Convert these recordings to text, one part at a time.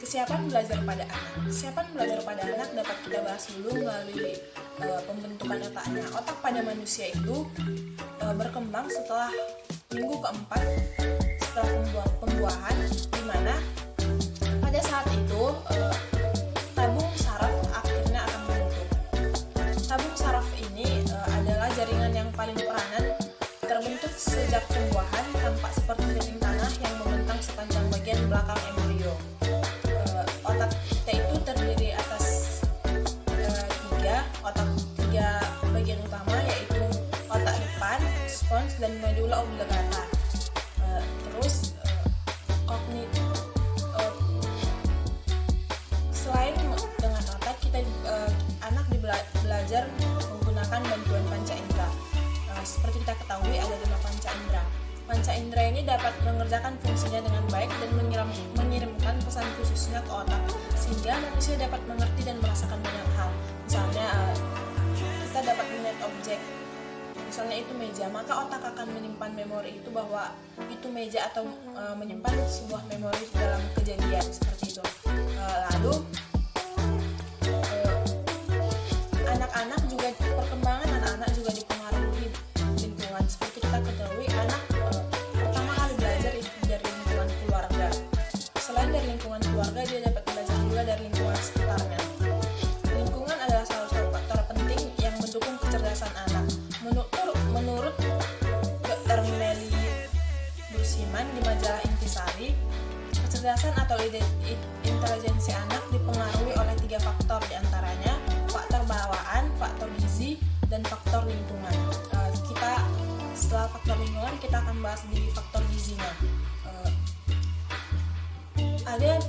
Kesiapan belajar pada anak. Kesiapan belajar pada anak dapat kita bahas dulu melalui pembentukan otaknya. Otak pada manusia itu berkembang setelah minggu keempat setelah pembuahan, di mana pada saat itu tabung saraf akhirnya akan membentuk. Tabung saraf ini adalah jaringan yang paling peranan, terbentuk sejak pembuahan, tampak seperti jaring tanah yang membentang sepanjang bagian belakang embrio. Otak kita itu terdiri atas tiga bagian utama, yaitu otak depan, pons, dan medula oblongata. Terus selain dengan otak, anak belajar menggunakan bantuan panca indera. Seperti kita ketahui ada 5 panca indera. Panca indera ini dapat mengerjakan fungsinya dengan baik dan mengirimkan pesan khususnya ke otak, sehingga manusia dapat mengerti dan merasakan banyak hal. Misalnya kita dapat melihat objek, misalnya itu meja, maka otak akan menyimpan memori itu bahwa itu meja, atau menyimpan sebuah memori dalam kejadian seperti itu. Lalu perkembangan anak-anak juga dipengaruhi lingkungan. Seperti kita ketahui, anak pertama kali belajar itu dari lingkungan keluarga. Selain dari lingkungan keluarga, dia dapat belajar juga dari lingkungan sekitarnya. Lingkungan adalah salah satu faktor penting yang mendukung kecerdasan anak. Menurut Dr. Melly Bursiman di majalah Intisari, kecerdasan atau intelijensi anak dipengaruhi oleh 3 faktor, diantaranya faktor bawaan, faktor gizi, dan faktor lingkungan. Setelah faktor lingkungan, kita akan bahas di faktor gizinya. Ada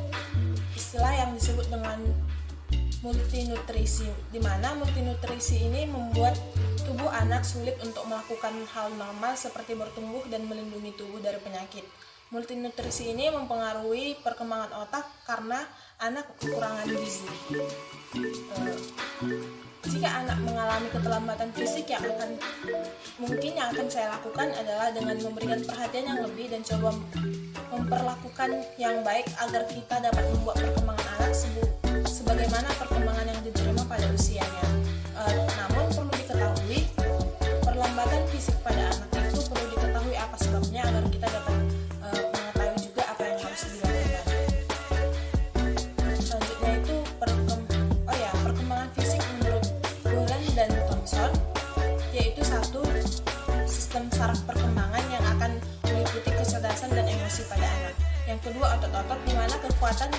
istilah yang disebut dengan multinutrisi, di mana multinutrisi ini membuat tubuh anak sulit untuk melakukan hal normal seperti bertumbuh dan melindungi tubuh dari penyakit. Multinutrisi ini mempengaruhi perkembangan otak karena anak kekurangan gizi. Jika anak mengalami keterlambatan fisik, yang akan saya lakukan adalah dengan memberikan perhatian yang lebih dan coba memperlakukan yang baik agar kita dapat membuat perkembangan anak sebagaimana perkembangan yang diterima pada usianya. Namun perlu diketahui, perlambatan fisik pada anak itu perlu diketahui apa sebabnya agar kita dapat mengetahui juga apa yang harus dilakukan. Selanjutnya itu perkembangan fisik menurut Bullen dan Thomson, yaitu satu sistem saraf perkembangan yang akan meliputi kecerdasan dan emosi pada anak. Yang kedua, otot-otot, di mana kekuatan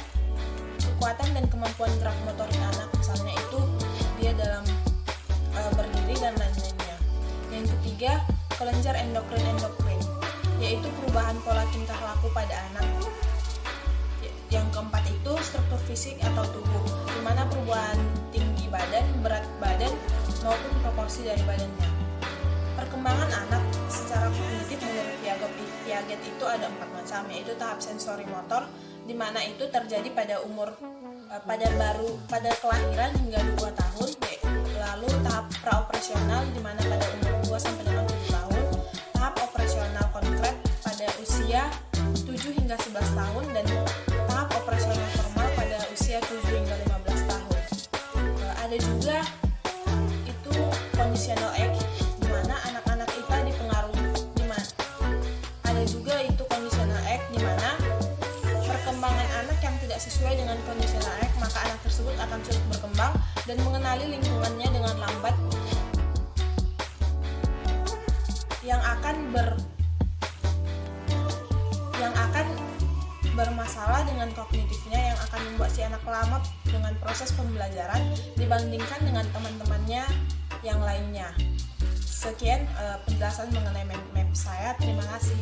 dan kemampuan gerak motorik anak, misalnya itu dia dalam berdiri dan lain-lainnya. Yang ketiga, kelenjar endokrin, yaitu perubahan pola tingkah laku pada anak. Yang keempat itu struktur fisik atau tubuh, di mana perubahan tinggi badan, berat badan, maupun proporsi dari badannya. Perkembangan anak secara kognitif menurut Piaget itu ada 4 macam, yaitu tahap sensori motor, di mana itu terjadi pada pada kelahiran hingga 2 tahun, lalu tahap praoperasional di mana pada umur 2 sampai dengan 7 tahun, tahap operasional konkret pada usia 7 hingga 11 tahun, dan tahap operasional formal pada usia 7 hingga 15 tahun. Ada juga itu conditional age, di mana anak-anak kita dipengaruhi, di mana perkembangan anak yang tidak sesuai dengan conditional age, maka anak tersebut akan sulit berkembang dan mengenali lingkungannya dengan lambat, yang akan bermasalah dengan kognitifnya, yang akan membuat si anak lambat dengan proses pembelajaran dibandingkan dengan teman-temannya yang lainnya. Sekian penjelasan mengenai map saya. Terima kasih.